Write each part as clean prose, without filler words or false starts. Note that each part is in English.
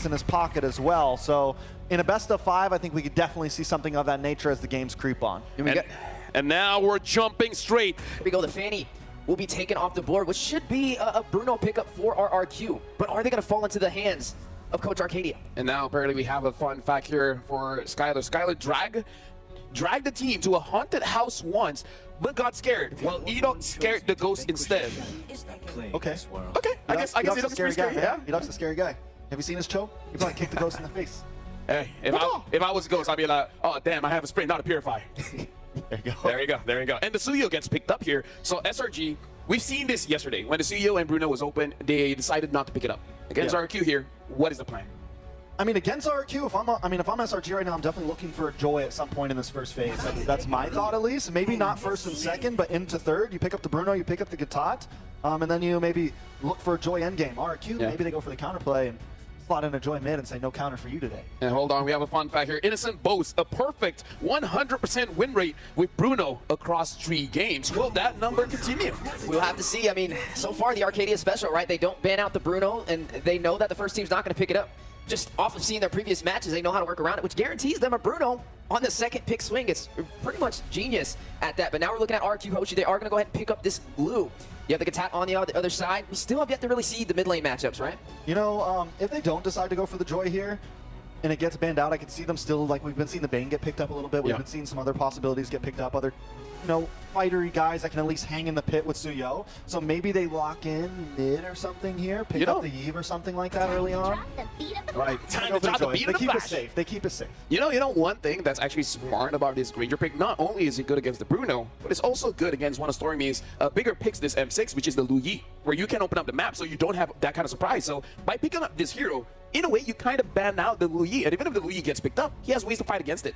in his pocket as well. So in a best of 5, I think we could definitely see something of that nature as the games creep on. And now we're jumping straight. Here we go, the Fanny will be taken off the board, which should be a Bruno pickup for RRQ. But are they going to fall into the hands of Coach Arcadia? And now apparently we have a fun fact here for Skylar. Skylar dragged the team to a haunted house once, but got scared. Well, Enoch scared the ghost instead. Okay. Okay, I guess Enoch's scary guy. yeah. Enoch's a scary guy. Have you seen his choke? He probably kicked the ghost in the face. Hey, if I was a ghost, I'd be like, oh damn, I have a spray, not a purify. There you go. There you go. There you go. And the Suyo gets picked up here. So SRG, we've seen this yesterday. When the Suyo and Bruno was open, they decided not to pick it up. Against RQ here, what is the plan? I mean, against RQ, if I'm SRG right now, I'm definitely looking for Joy at some point in this first phase. That's my thought, at least. Maybe not first and second, but into third. You pick up the Bruno, you pick up the Gatot, and then you maybe look for a Joy endgame. RQ, maybe they go for the counterplay and slot in a Joy mid and say, no counter for you today. And hold on, we have a fun fact here. Innocent boasts a perfect 100% win rate with Bruno across 3 games. Will that number continue? We'll have to see. I mean, so far the Arcadia special, right? They don't ban out the Bruno, and they know that the first team's not going to pick it up. Just off of seeing their previous matches, they know how to work around it, which guarantees them a Bruno on the second pick swing. It's pretty much genius at that. But now we're looking at RQ Hoshi. They are going to go ahead and pick up this blue. You have the Gatat on the other side. We still have yet to really see the mid lane matchups, right? You know, if they don't decide to go for the Joy here, and it gets banned out, I could see them still, like we've been seeing the Bane get picked up a little bit. We've been seeing some other possibilities get picked up. Other, you know, fightery guys that can at least hang in the pit with Suyo. So maybe they lock in mid or something here, pick up the Eve or something like that early on. Right. Time to drop the beat of the flash. They keep it safe. You know one thing that's actually smart about this Granger pick, not only is it good against the Bruno, but it's also good against one of Stormy's bigger picks this M6, which is the Lu Yi, where you can open up the map so you don't have that kind of surprise. So by picking up this hero, in a way, you kind of ban out the Lu Yi, and even if the Lu Yi gets picked up, he has ways to fight against it.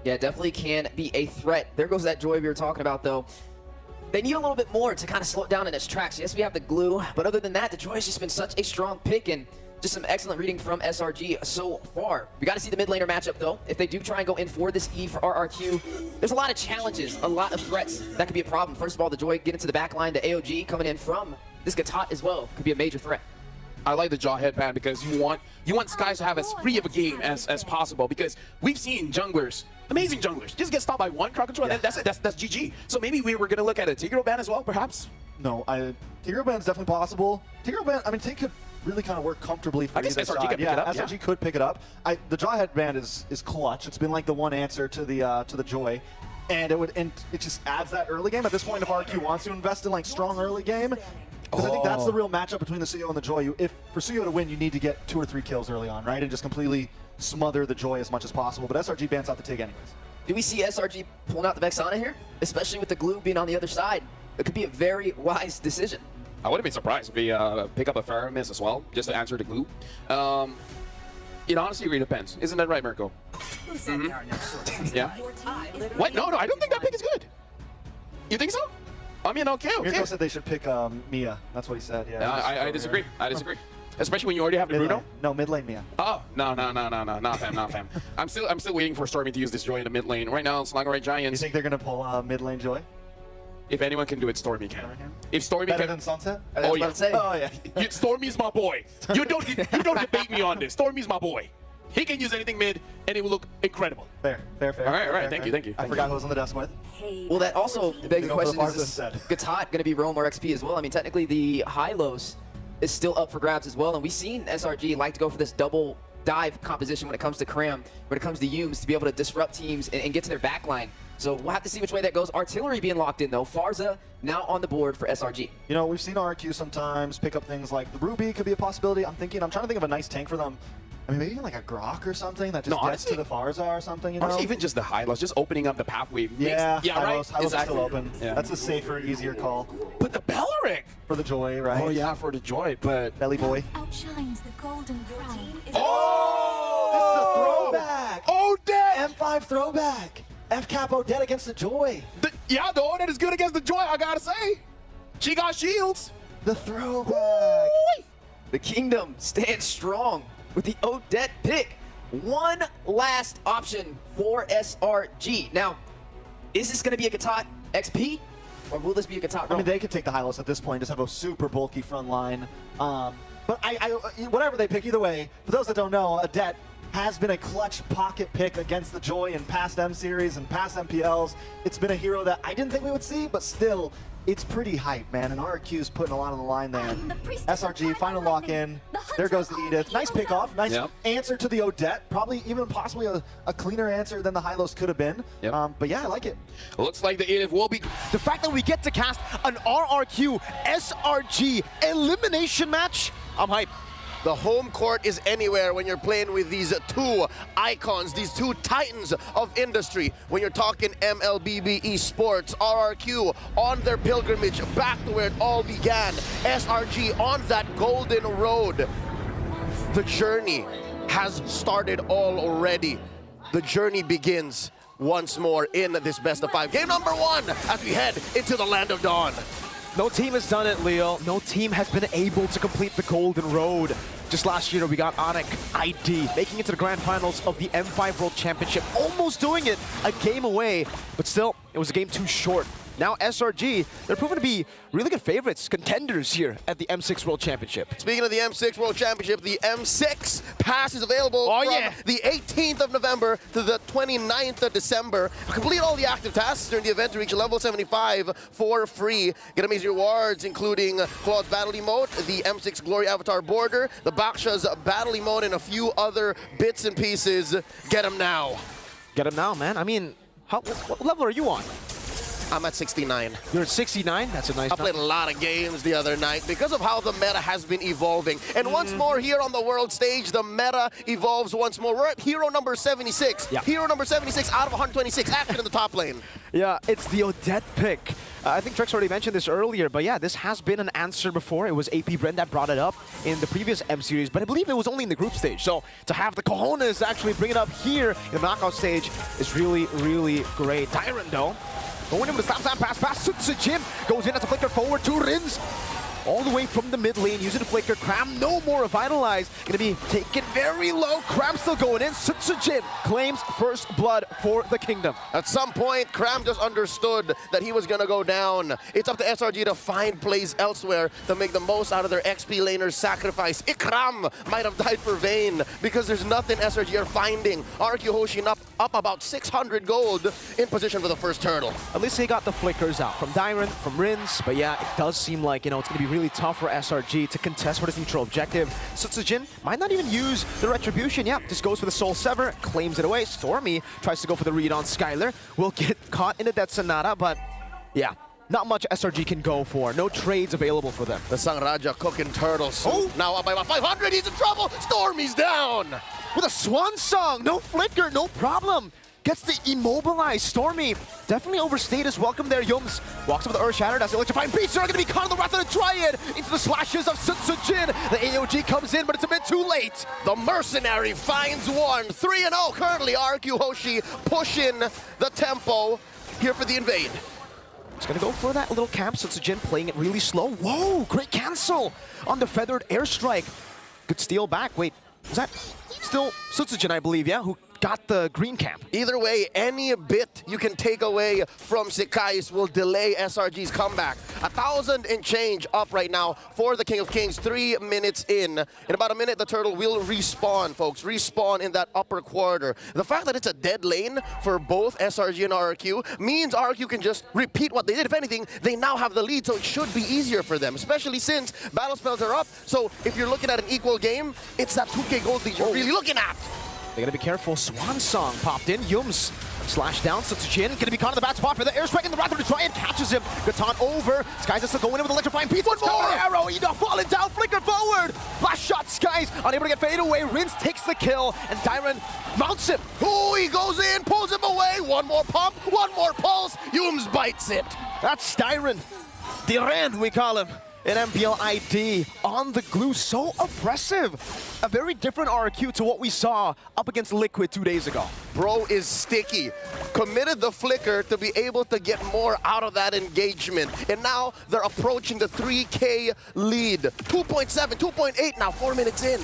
Yeah, definitely can be a threat. There goes that Joy we were talking about, though. They need a little bit more to kind of slow it down in its tracks. Yes, we have the glue, but other than that, the Joy has just been such a strong pick, and just some excellent reading from SRG so far. We got to see the mid laner matchup, though. If they do try and go in for this E for RRQ, there's a lot of challenges, a lot of threats that could be a problem. First of all, the Joy get into the back line, the AOG coming in from this Gatot as well could be a major threat. I like the jaw headband because you want Skies to have as free of a game as possible, because we've seen junglers, amazing junglers, just get stopped by one crowd control, and that's it. That's GG. So maybe we were gonna look at a Tigro ban as well, perhaps. No, Tigro ban is definitely possible. Tigro ban, I mean, Tig could really kind of work comfortably for either SRG side. could pick it up, SRG could pick it up. The jaw headband is clutch. It's been like the one answer to the Joy. And it just adds that early game. At this point, if RQ wants to invest in like strong early game, because I think that's the real matchup between the Suyo and the Joy. For Suyo to win, you need to get 2 or 3 kills early on, right? And just completely smother the Joy as much as possible. But SRG bans out the Tig anyways. Do we see SRG pulling out the Vexana here? Especially with the glue being on the other side. It could be a very wise decision. I wouldn't be surprised if we pick up a Faramis as well, just to answer the glue. It honestly really depends. Isn't that right, Mirko? Yeah. What? No, I don't think that pick is good. You think so? I mean, okay. Mirko said they should pick Mia. That's what he said. Yeah. I disagree. I disagree. Especially when you already have the Bruno. No, mid lane Mia. Oh, no, not fam. I'm still waiting for Stormy to use this Joy in the mid lane. Right now, Selangor Giants. You think they're gonna pull mid lane Joy? If anyone can do it, Stormy can. If Stormy Better can, than Sunset? Oh yeah. Oh yeah. Stormy's my boy. You don't debate me on this. Stormy's my boy. He can use anything mid, and it will look incredible. Fair. All right. Thank you. I forgot who was on the desk with. Well, that also begs the question, is this Gatot going to be Roam or XP as well? I mean, technically the high-lows is still up for grabs as well, and we've seen SRG like to go for this double dive composition when it comes to Cram, when it comes to Yumes, to be able to disrupt teams and get to their backline. So we'll have to see which way that goes. Artillery being locked in, though. Farza now on the board for SRG. You know, we've seen RQ sometimes pick up things like the Ruby could be a possibility. I'm trying to think of a nice tank for them. I mean, maybe like a Grok or something that just gets to the Farza or something, you know? Honestly, even just the high-lows, just opening up the pathway. Yeah, right? High-lows are still open. Yeah. That's a safer, easier call. But the Belleric! For the Joy, right? Oh yeah, for the Joy, but... Belly Boy. Outshines the golden crown. Oh! This is a throwback! Odette! M5 throwback! F-Cap Odette against the Joy. The Odette is good against the Joy, I gotta say. She got shields. The throwback. The Kingdom stands strong with the Odette pick. One last option for SRG. Now, is this going to be a Gatot XP, or will this be a Gatot Roam? I mean, they could take the high-lows at this point, just have a super bulky front line. But whatever they pick, either way, for those that don't know, Adet has been a clutch pocket pick against the Joy in past M Series and past MPLs. It's been a hero that I didn't think we would see, but still, it's pretty hype, man. And RQ's putting a lot on the line there. SRG, final lock-in. There goes the Edith. Nice pick-off. Nice answer to the Odette. Probably even possibly a cleaner answer than the Hylos could have been. But yeah, I like it. Looks like the Edith will be... The fact that we get to cast an RRQ SRG elimination match, I'm hyped. The home court is anywhere when you're playing with these two icons, these two titans of industry. When you're talking Mlbb esports, RRQ on their pilgrimage back to where it all began. SRG on that golden road. The journey has started already. The journey begins once more in this best of 5. Game number 1 as we head into the Land of Dawn. No team has done it, Leo. No team has been able to complete the golden road. Just last year, we got Onyx ID making it to the grand finals of the M5 World Championship, almost doing it a game away, but still, it was a game too short. Now SRG, they're proven to be really good favorites, contenders here at the M6 World Championship. Speaking of the M6 World Championship, the M6 pass is available from the 18th of November to the 29th of December. Complete all the active tasks during the event to reach level 75 for free. Get amazing rewards, including Claude's Battle Emote, the M6 Glory Avatar Border, the Baksha's Battle Emote, and a few other bits and pieces. Get them now. Get them now, man. I mean, what level are you on? I'm at 69. You're at 69? That's a nice I played a lot of games the other night because of how the meta has been evolving. And once more here on the world stage, the meta evolves once more. We're at hero number 76. Yeah. Hero number 76 out of 126 active in the top lane. Yeah, it's the Odette pick. I think Trex already mentioned this earlier, but yeah, this has been an answer before. It was AP Brent that brought it up in the previous M Series, but I believe it was only in the group stage. So to have the cojones to actually bring it up here in the knockout stage is really, really great. Tyrant, though, going in with the slap pass. Jim goes in as a flicker forward to Rins. All the way from the mid lane, using the flicker. Cram, no more revitalize. Gonna be taken very low. Cram still going in. Jin claims first blood for the kingdom. At some point, Cram just understood that he was gonna go down. It's up to SRG to find plays elsewhere to make the most out of their XP laner's sacrifice. Ikram might have died for Vayne because there's nothing SRG are finding. RQ Hoshi up about 600 gold in position for the first turtle. At least they got the flickers out from Dyron, from Rins, but yeah, it does seem like, you know, it's gonna be really tough for SRG to contest for this neutral objective. Jin might not even use the Retribution. Yeah, just goes for the Soul Sever, claims it away. Stormy tries to go for the read on Skylar. Will get caught in a Death Sonata, but yeah, not much SRG can go for. No trades available for them. The Sangraja cooking turtles. Oh, now up by about 500. He's in trouble. Stormy's down. With a Swan Song, no flicker, no problem. Gets the immobilized. Stormy definitely overstayed his welcome there. Yums walks up with the Earth Shattered as the electrifying beasts are going to be caught in the wrath of the Triad into the slashes of Jin. The AOG comes in, but it's a bit too late. The Mercenary finds one. 3-0 currently. RQ Hoshi pushing the tempo here for the invade. He's going to go for that little camp. Jin playing it really slow. Whoa, great cancel on the feathered airstrike. Good steal back. Wait, was that still Jin, I believe, yeah? Who got the green camp. Either way, any bit you can take away from Sekais will delay SRG's comeback. 1,000 and change up right now for the King of Kings. 3 minutes in. In about a minute, the turtle will respawn, folks. Respawn in that upper quarter. The fact that it's a dead lane for both SRG and RQ means RQ can just repeat what they did. If anything, they now have the lead, so it should be easier for them, especially since battle spells are up. So if you're looking at an equal game, it's that 2K gold that you're really looking at. They gotta be careful. Swan Song popped in. Yums slash down. Jin gonna be caught in the bad spot for the airstrike, and the Wrath of the Triad catches him. Gatan over. Skies is still going in with electrifying piece. One more arrow. Ida falling down. Flicker forward. Last shot. Skies unable to get fade away. Rins takes the kill, and Dyron mounts him. Oh, he goes in, pulls him away. One more pump. One more pulse. Yums bites it. That's Dyron. Diren, we call him. In MPL ID on the glue, so oppressive. A very different RQ to what we saw up against Liquid 2 days ago. Bro is sticky. Committed the flicker to be able to get more out of that engagement. And now they're approaching the 3K lead. 2.7, 2.8 now, 4 minutes in.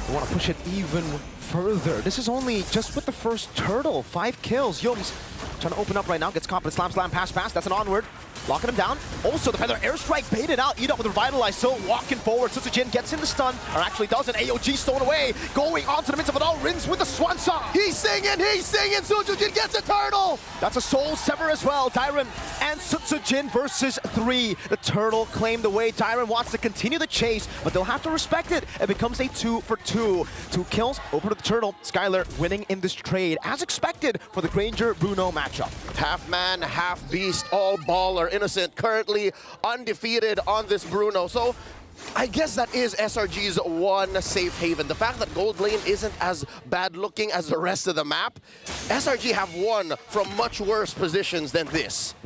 We want to push it even further. This is only just with the first turtle. 5 kills. Yums trying to open up right now. Gets caught with slam, pass. That's an onward. locking him down. Also, the Feather Airstrike baited out, eat up with Revitalize, so walking forward. Sutsujin gets in the stun, or actually doesn't. AOG stolen away, going on to the midst of it all. Rins with the Swan Song. He's singing! Sutsujin gets a turtle! That's a Soul Sever as well. Dairon and Sutsujin versus 3. The turtle claimed away. Dairon wants to continue the chase, but they'll have to respect it. It becomes a 2 for 2. 2 kills over to the turtle. Skylar winning in this trade, as expected for the Granger-Bruno matchup. Half man, half beast, all baller. Innocent currently undefeated on this Bruno. So I guess that is SRG's one safe haven. The fact that gold lane isn't as bad looking as the rest of the map, SRG have won from much worse positions than this.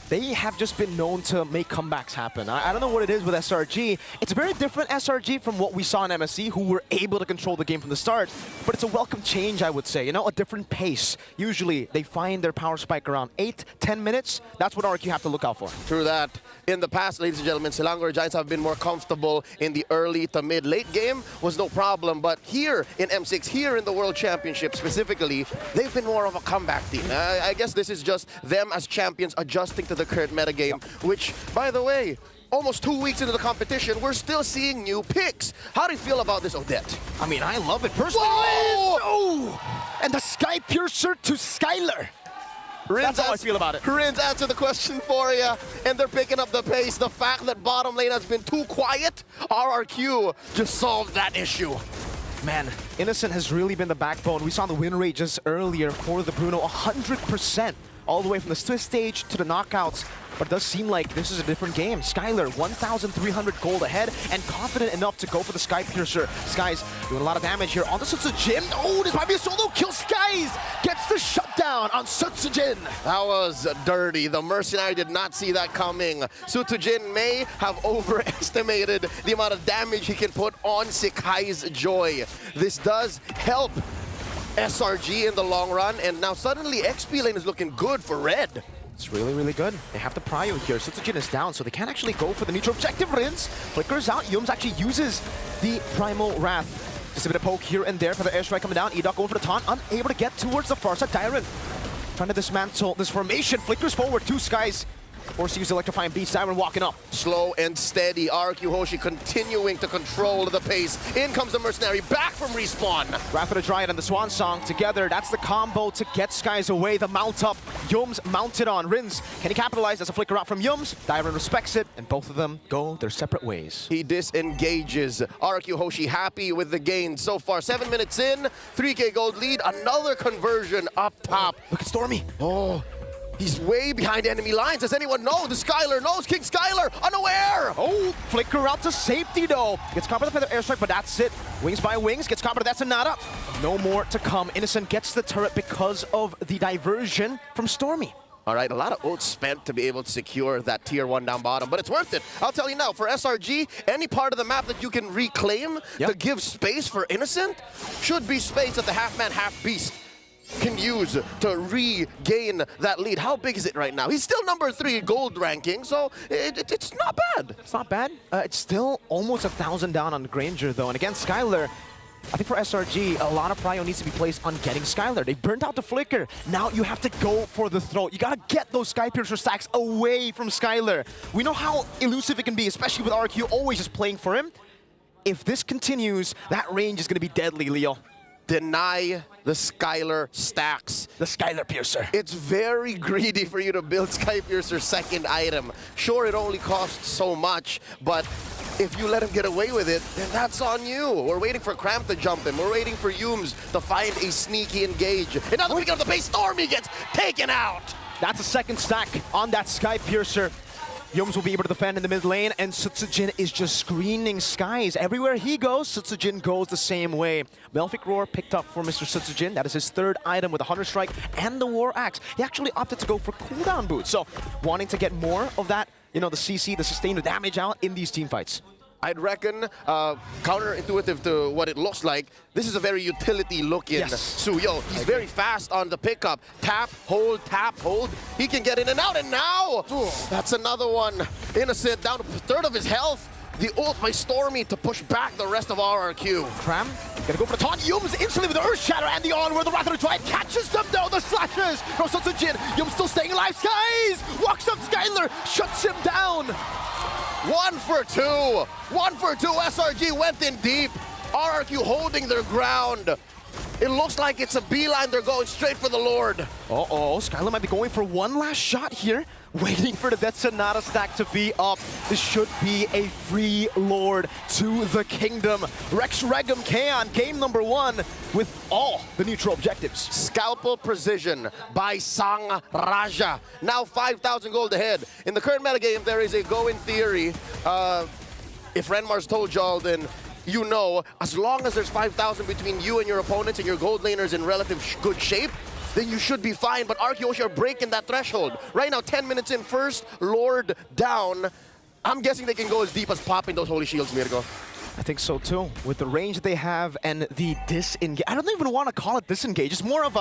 They have just been known to make comebacks happen. I don't know what it is with SRG. It's a very different SRG from what we saw in MSC, who were able to control the game from the start. But it's a welcome change, I would say. You know, a different pace. Usually, they find their power spike around 8-10 minutes. That's what RQ have to look out for. True that. In the past, ladies and gentlemen, Selangor Giants have been more comfortable in the early to mid-late game. Was no problem. But here in M6, here in the World Championship specifically, they've been more of a comeback team. I guess this is just them as champions adjusting to the current metagame, which, by the way, almost 2 weeks into the competition, we're still seeing new picks. How do you feel about this, Odette? I mean, I love it personally. Oh! And the Sky Piercer to Skylar. That's how I feel about it. Rins answered the question for you, and they're picking up the pace. The fact that bottom lane has been too quiet, RRQ just solved that issue. Man, Innocent has really been the backbone. We saw the win rate just earlier for the Bruno, 100%, all the way from the Swiss stage to the knockouts. But it does seem like this is a different game. Skylar, 1,300 gold ahead and confident enough to go for the Sky Piercer. Sky's doing a lot of damage here on the Sutsujin. Oh, this might be a solo kill. Skies gets the shutdown on Sutsujin. That was dirty. The Mercenary did not see that coming. Sutsujin may have overestimated the amount of damage he can put on Sekai's Joy. This does help SRG in the long run, and now suddenly XP lane is looking good for red. It's really, really good. They have the prio here. Sutsujin is down, so they can't actually go for the neutral objective. Rins flickers out. Yums actually uses the Primal Wrath. Just a bit of poke here and there for the airstrike coming down. Edok going for the taunt, unable to get towards the far side. Dairon trying to dismantle this formation. Flickers forward, 2 Skies. Forced to use Electrifying Beast. Dairon walking up. Slow and steady. RQ Hoshi continuing to control the pace. In comes the Mercenary, back from respawn. Wrath of the Dryad and the Swan Song together. That's the combo to get Skies away. The mount up. Yums mounted on. Rins, can he capitalize? There's a flicker out from Yums. Dairon respects it, and both of them go their separate ways. He disengages. RQ Hoshi happy with the gain so far. 7 minutes in, 3K gold lead. Another conversion up top. Look at Stormy. Oh. He's way behind enemy lines. Does anyone know? The Skylar knows. King Skylar, unaware. Oh, flicker out to safety though. Gets caught by the Feather Airstrike, but that's it. Wings by Wings, gets caught by that's a nada. No more to come. Innocent gets the turret because of the diversion from Stormy. All right, a lot of oats spent to be able to secure that tier 1 down bottom, but it's worth it. I'll tell you now, for SRG, any part of the map that you can reclaim to give space for Innocent should be space that the half-man, half-beast can use to regain that lead. How big is it right now? He's still number 3 gold ranking, so it's not bad. It's not bad. It's still almost 1,000 down on Granger, though. And against Skylar, I think for SRG, a lot of prio needs to be placed on getting Skylar. They burnt out the flicker. Now you have to go for the throat. You gotta get those Sky Piercer stacks away from Skylar. We know how elusive it can be, especially with RQ always just playing for him. If this continues, that range is gonna be deadly, Leo. Deny the Skylar stacks. The Skylar Piercer. It's very greedy for you to build Sky Piercer's second item. Sure, it only costs so much, but if you let him get away with it, then that's on you. We're waiting for Cramp to jump him. We're waiting for Yums to find a sneaky engage. And now the beginning of the base, Stormy gets taken out. That's a second stack on that Sky Piercer. Yums will be able to defend in the mid lane, and Sutsujin is just screening Skies. Everywhere he goes, Sutsujin goes the same way. Melfic Roar picked up for Mr. Sutsujin. That is his 3rd item with the Hunter Strike and the War Axe. He actually opted to go for cooldown boots, so wanting to get more of that, you know, the CC, the sustained damage out in these team fights. I'd reckon, counterintuitive to what it looks like, this is a very utility-looking Suyo. He's very fast on the pickup. Tap, hold, he can get in and out, and now, that's another one. Innocent down to 1/3 of his health. The ult by Stormy to push back the rest of RRQ. Cram Gonna go for the taunt. Yum's instantly with the Earth Shatter and the onward. The Wrath of the Giant catches them though. The slashes. No Jin. Yum still staying alive. Skies walks up. Skylar shuts him down. 1 for 2. 1 for 2. SRG went in deep. RRQ holding their ground. It looks like it's a beeline. They're going straight for the Lord. Uh-oh, Skylar might be going for one last shot here. Waiting for the Death Sonata stack to be up. This should be a free Lord to the kingdom. Rex Regum Kaon, game number 1 with all the neutral objectives. Scalpel Precision by Sang Raja. Now 5,000 gold ahead. In the current metagame, there is a go in theory. If Renmar's told y'all, then you know, as long as there's 5,000 between you and your opponents and your gold laners in relative good shape, then you should be fine. But RRQ Hoshi are breaking that threshold. Right now, 10 minutes in, first Lord down. I'm guessing they can go as deep as popping those Holy Shields, Mirko. I think so too. With the range that they have and the disengage. I don't even want to call it disengage. It's more of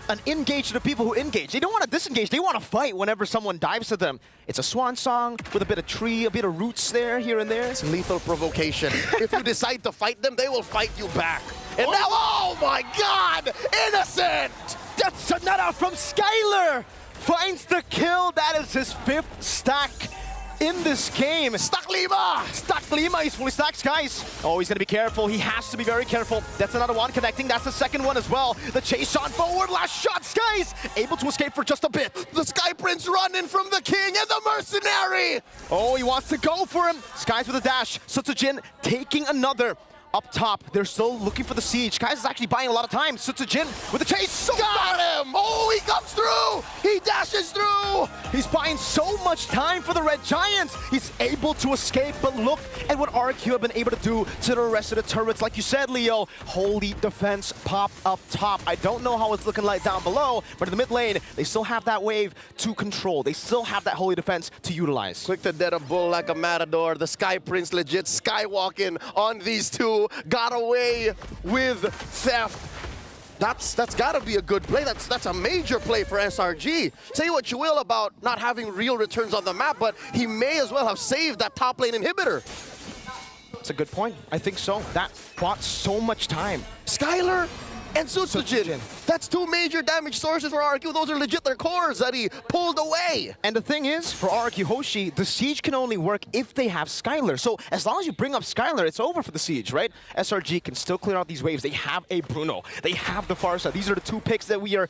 an engage to the people who engage. They don't want to disengage. They want to fight whenever someone dives to them. It's a swan song with a bit of tree, a bit of roots there, here and there. It's lethal provocation. If you decide to fight them, they will fight you back. And now, oh my God! Innocent! Death Sonata from Skylar finds the kill. That is his 5th stack in this game. Stuck Lima! Stuck Lima, he's fully stacked, guys. Oh, he's gonna be careful. He has to be very careful. That's another one connecting. That's the second one as well. The chase on forward. Last shot, Skies able to escape for just a bit. The Sky Prince running from the king and the mercenary! Oh, he wants to go for him. Skies with a dash. Sutsujin taking another. Up top, they're still looking for the siege. Skies is actually buying a lot of time. Sutsujin with the chase. Got him! Oh, he comes through! He dashes through! He's buying so much time for the Red Giants. He's able to escape, but look at what RRQ have been able to do to the rest of the turrets. Like you said, Leo, holy defense pop up top. I don't know how it's looking like down below, but in the mid lane, they still have that wave to control. They still have that holy defense to utilize. Quick to dead a bull like a matador. The Sky Prince legit skywalking on these two. Got away with theft. That's gotta be a good play. That's a major play for SRG. Say what you will about not having real returns on the map, but he may as well have saved that top lane inhibitor. That's a good point. I think so. That bought so much time. Skylar and Sutsujin. That's 2 major damage sources for RRQ. Those are legit their cores that he pulled away. And the thing is, for RRQ Hoshi, the siege can only work if they have Skylar. So as long as you bring up Skylar, it's over for the siege, right? SRG can still clear out these waves. They have a Bruno. They have the Farsa. These are the 2 picks that we are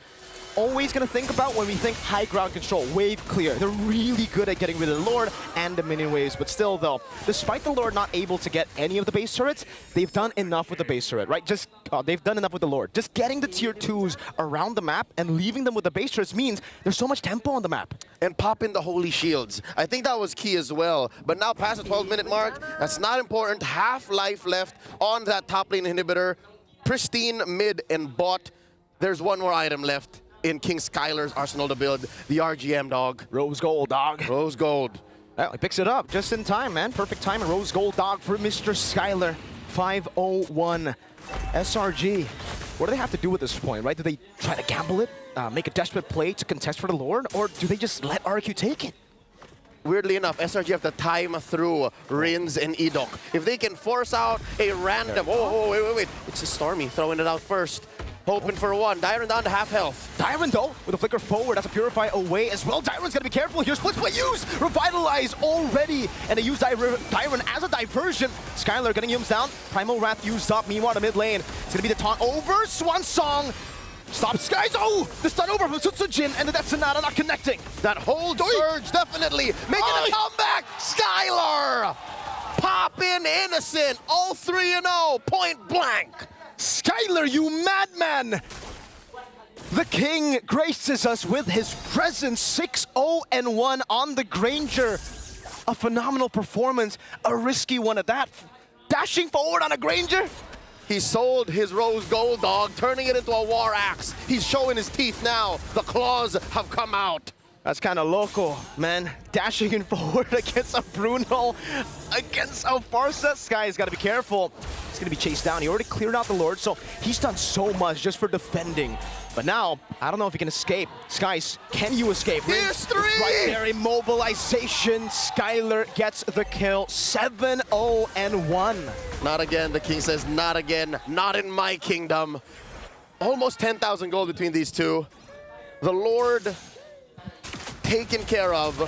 always going to think about when we think high ground control, wave clear. They're really good at getting rid of the Lord and the minion waves, but still though, despite the Lord not able to get any of the base turrets, they've done enough with the base turret, right? They've done enough with the Lord. Just getting the tier 2s around the map and leaving them with the base turrets means there's so much tempo on the map. And popping the Holy Shields. I think that was key as well. But now past the 12-minute mark, that's not important. Half life left on that top lane inhibitor. Pristine mid and bot. There's one more item left in King Skylar's arsenal to build, the RGM, dog. Rose gold, dog. Rose gold. Well, he picks it up just in time, man. Perfect time. Rose gold, dog, for Mr. Skylar. 501 SRG. What do they have to do at this point, right? Do they try to gamble it, make a desperate play to contest for the Lord, or do they just let RQ take it? Weirdly enough, SRG have to time through Rins and Edok. If they can force out a random... Oh, wait. It's a Stormy throwing it out first. Hoping for one. Dyron down to half health. Dyron, though, with a flicker forward, that's a Purify away as well. Dyron's gonna be careful here. Split use! Revitalize already! And they use Dyron as a diversion. Skylar getting Yums down. Primal Wrath used up. Meanwhile, the mid lane. It's gonna be the taunt over. Swan Song. Stop Skies! Oh! The stun over from Sutsujin and the Death Sonata not connecting. That whole surge definitely making a comeback! Skylar! Poppin' innocent. All 3-0. Point blank. Skylar, you madman! The king graces us with his presence. 6-0-1 on the Granger. A phenomenal performance. A risky one at that. Dashing forward on a Granger. He sold his Rose Gold, dog, turning it into a War Axe. He's showing his teeth now. The claws have come out. That's kind of local, man. Dashing in forward against a Bruno, against a Farsa. Sky's got to be careful. He's going to be chased down. He already cleared out the Lord, so he's done so much just for defending. But now, I don't know if he can escape. Skies, can you escape? Here's 3! Right there, immobilization. Skylar gets the kill. 7-0 and 1. Not again, the king says, not again. Not in my kingdom. Almost 10,000 gold between these two. The Lord taken care of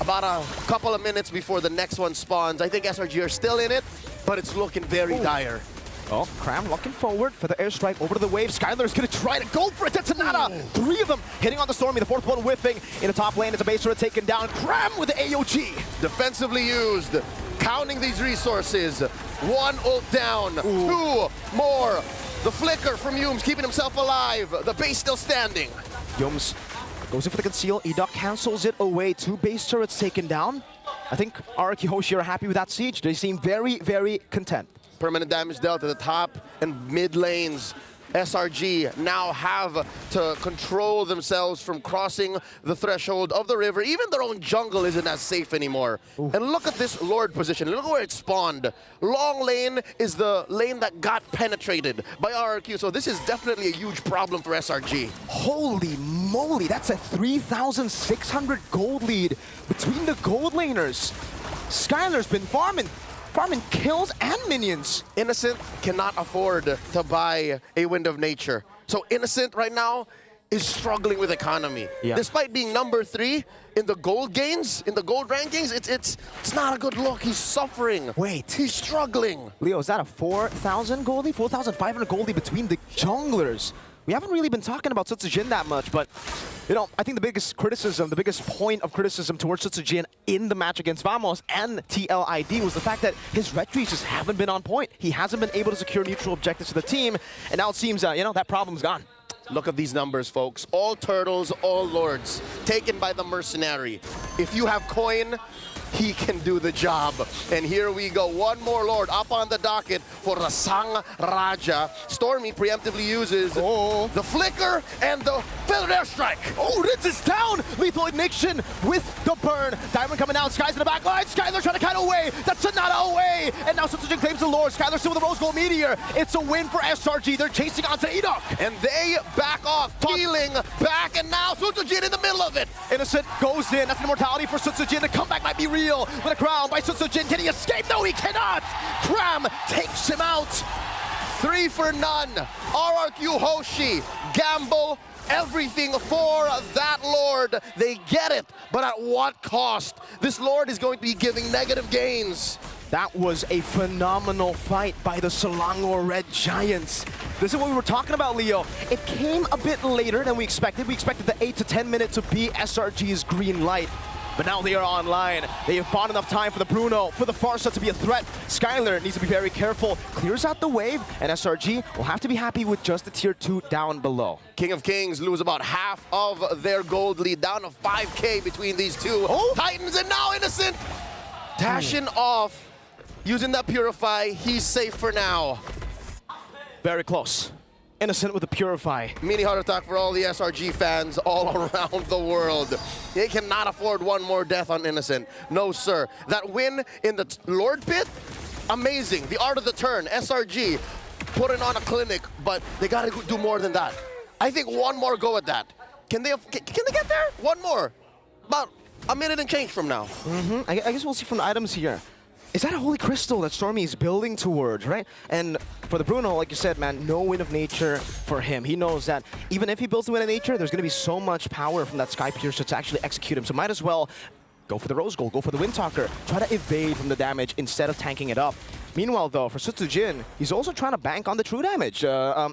about a couple of minutes before the next one spawns. I think SRG are still in it, but it's looking very dire. Oh, Cram looking forward for the airstrike over to the wave. Skylar's gonna try to go for it. That's Nada. 3 of them hitting on the Stormy. The 4th one whiffing. In the top lane, it's a base turret taken down. Cram with the AOG. Defensively used, counting these resources. 1 ult down, 2 more. The flicker from Yums keeping himself alive. The base still standing. Yums goes in for the conceal. Edok cancels it away. 2 base turrets taken down. I think RQ Hoshi are happy with that siege. They seem very, very content. Permanent damage dealt at the top and mid lanes. SRG now have to control themselves from crossing the threshold of the river. Even their own jungle isn't as safe anymore. Ooh. And look at this Lord position. Look where it spawned. Long lane is the lane that got penetrated by RRQ. So this is definitely a huge problem for SRG. Holy moly, that's a 3,600 gold lead between the gold laners. Skylar's been farming kills and minions. Innocent cannot afford to buy a Wind of Nature. So Innocent right now is struggling with economy. Yeah. Despite being number 3 in the gold gains, in the gold rankings, it's not a good look. He's suffering. Wait. He's struggling. Leo, is that a 4,000 goldie? 4,500 goldie between the junglers. We haven't really been talking about Sutsujin that much, but you know, I think the biggest criticism, the biggest point of criticism towards Sutsujin in the match against Vamos and TLID was the fact that his retreats just haven't been on point. He hasn't been able to secure neutral objectives to the team, and now it seems, you know, that problem's gone. Look at these numbers, folks. All turtles, all lords, taken by the mercenary. If you have coin, he can do the job. And here we go. One more Lord up on the docket for the Sang Raja. Stormy preemptively uses the flicker and the feathered airstrike. Oh, Ritz is down! Lethal ignition with the burn. Diamond coming out. Sky's in the back line. Skylar trying to kite away. That's Sonata away. And now Sutsujin claims the Lord. Skylar still with the Rose Gold Meteor. It's a win for SRG. They're chasing onto Edok. And they back off, healing back, and now Sutsujin in the middle of it. Innocent goes in. That's an immortality for Sutsujin. The comeback might be real. With a crown by Sutsujin. Can he escape? No, he cannot. Cram takes him out. 3 for none. RRQ Hoshi gamble everything for that Lord. They get it, but at what cost? This Lord is going to be giving negative gains. That was a phenomenal fight by the Selangor Red Giants. This is what we were talking about, Leo. It came a bit later than we expected. We expected the 8 to 10 minutes to be SRG's green light. But now they are online. They have bought enough time for the Bruno, for the Farsa to be a threat. Skylar needs to be very careful. Clears out the wave, and SRG will have to be happy with just the tier 2 down below. King of Kings lose about half of their gold lead, down to 5K between these two. Oh. Titans and now Innocent. Dashing off, using that Purify. He's safe for now. Very close. Innocent with the Purify. Mini heart attack for all the SRG fans all around the world. They cannot afford one more death on Innocent. No, sir. That win in the Lord Pit, amazing. The art of the turn, SRG putting on a clinic, but they gotta do more than that. I think one more go at that. Can they get there? One more. About a minute and change from now. I guess we'll see from the items here. Is that a Holy Crystal that Stormy is building towards, right? And for the Bruno, like you said, man, no Wind of Nature for him. He knows that even if he builds the Wind of Nature, there's going to be so much power from that Sky Piercer to actually execute him. So might as well go for the Rose Gold, go for the Wind Talker, try to evade from the damage instead of tanking it up. Meanwhile, though, for Sutsujin, he's also trying to bank on the true damage.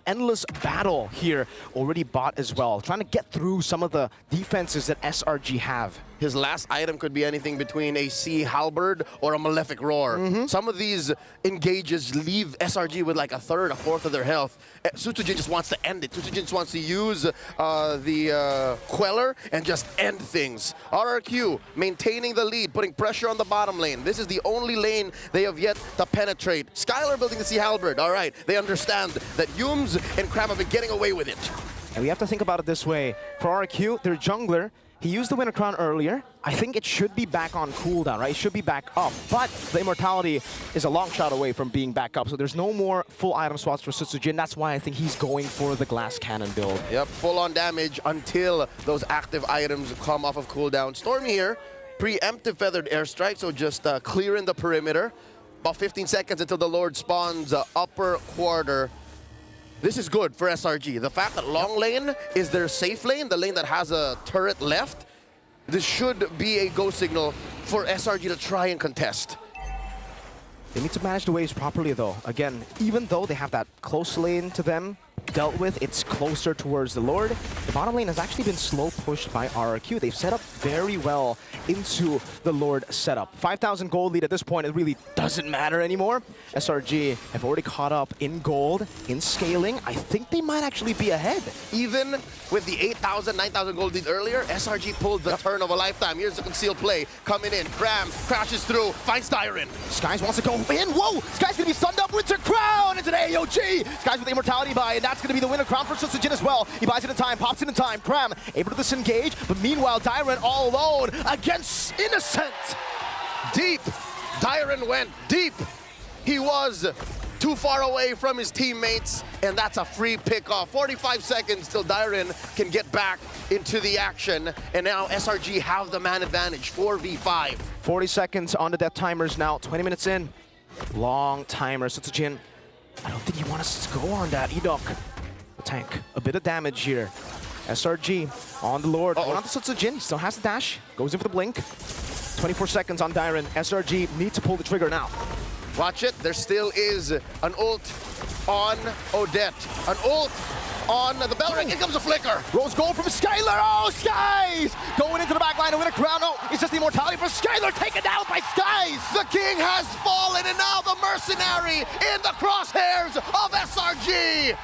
Endless Battle here already bought as well, trying to get through some of the defenses that SRG have. His last item could be anything between a Sea Halberd or a Malefic Roar. Some of these engages leave SRG with like a third, a fourth of their health. Sutsujin just wants to end it. Sutsujin just wants to use the Queller and just end things. RRQ maintaining the lead, putting pressure on the bottom lane. This is the only lane they have yet to penetrate. Skylar building the Sea Halberd. All right, they understand that Yums and Cram have been getting away with it. And we have to think about it this way. For RQ, their jungler, He used the Winter Crown earlier. I think it should be back on cooldown, right? It should be back up. But the Immortality is a long shot away from being back up, so there's no more full item slots for Sutsujin. That's why I think he's going for the Glass Cannon build. Yep, full-on damage until those active items come off of cooldown. Stormy here, preemptive Feathered Airstrike, so just clearing the perimeter. About 15 seconds until the Lord spawns upper quarter. This is good for SRG. The fact that long lane is their safe lane, the lane that has a turret left, this should be a go signal for SRG to try and contest. They need to manage the waves properly, though. Again, even though they have that close lane to them dealt with, it's closer towards the Lord. The bottom lane has actually been slow pushed by RRQ. They've set up very well into the Lord setup. 5,000 gold lead at this point, it really doesn't matter anymore. SRG have already caught up in gold, in scaling. I think they might actually be ahead. Even with the 8,000, 9,000 gold lead earlier, SRG pulled the turn of a lifetime. Here's the concealed play coming in. Cram crashes through, finds Dyron. Skies wants to go in. Whoa! Skies gonna be stunned up. Winter Crown into the AOG. Skies with the Immortality buy, and that's gonna be the Winter Crown for Sutsujin as well. He buys it in time, pops it in time. Cram able to disengage, but meanwhile Dyron all alone against Innocent. Deep. Dyron went deep. He was too far away from his teammates, and that's a free pickoff. 45 seconds till Dyron can get back into the action, and now SRG have the man advantage, 4v5. 40 seconds on the death timers now, 20 minutes in. Long timer, Sutsujin. I don't think you want us to go on that. Edok, the tank, a bit of damage here. SRG on the Lord, going on to Sutsujin, still has the dash, goes in for the blink. 24 seconds on Dyron. SRG need to pull the trigger now. Watch it, there still is an ult on Odette. An ult on the bell ring. Here comes a flicker. Rose gold from Skylar. Oh, Skies! Going into the back line to win a crown. No, it's just the Immortality for Skylar, taken down by Skies! The king has fallen, and now the mercenary in the crosshairs of SRG.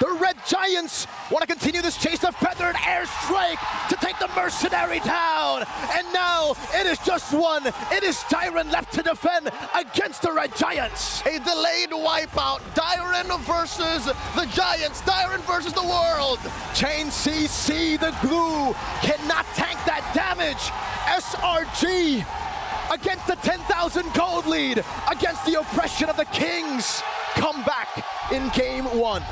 The Red Giants want to continue this chase of Feathered Airstrike to take the mercenary down. And now it is just one. It is Dyron left to defend against the Red Giants. A delayed wipeout. Dyron versus the Giants. Dyron versus the world. Chain CC, the glue, cannot tank that damage. SRG against the 10,000 gold lead, against the oppression of the Kings. Come back in game one.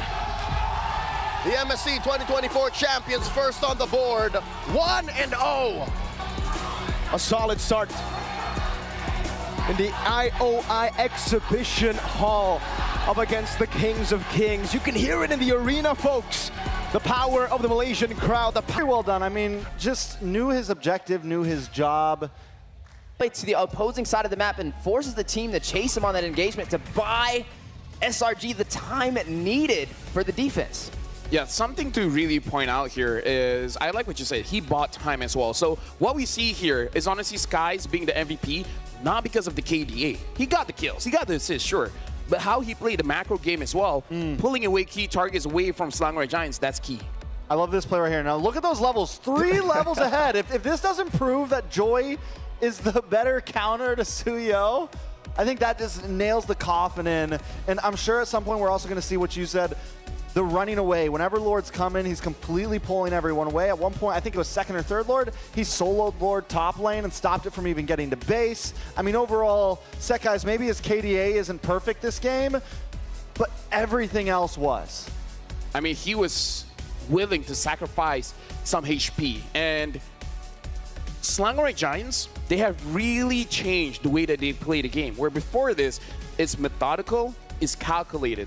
The MSC 2024 champions first on the board, 1-0. A solid start in the IOI exhibition hall up against the Kings of Kings. You can hear it in the arena, folks. The power of the Malaysian crowd. Very well done. I mean, just knew his objective, knew his job. Play to the opposing side of the map and forces the team to chase him on that engagement to buy SRG the time it needed for the defense. Yeah, something to really point out here is, I like what you said, he bought time as well. So what we see here is honestly Skies being the MVP, not because of the KDA. He got the kills, he got the assists, sure. But how he played the macro game as well, pulling away key targets away from Selangor Giants, that's key. I love this play right here. Now look at those levels, 3 levels ahead. If this doesn't prove that Joy is the better counter to Suyo, I think that just nails the coffin in. And I'm sure at some point we're also going to see what you said, the running away. Whenever Lord's coming, he's completely pulling everyone away. At one point, I think it was second or third Lord, he soloed Lord top lane and stopped it from even getting to base. I mean, overall, Sekai's, maybe his KDA isn't perfect this game, but everything else was. I mean, he was willing to sacrifice some HP. And Selangor Giants, they have really changed the way that they play the game. Where before this, it's methodical, it's calculated.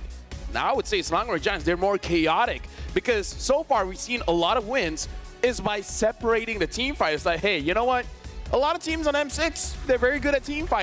Now I would say Selangor Giants, they're more chaotic, because so far we've seen a lot of wins is by separating the team fight. It's like, hey, you know what? A lot of teams on M6, they're very good at team fight.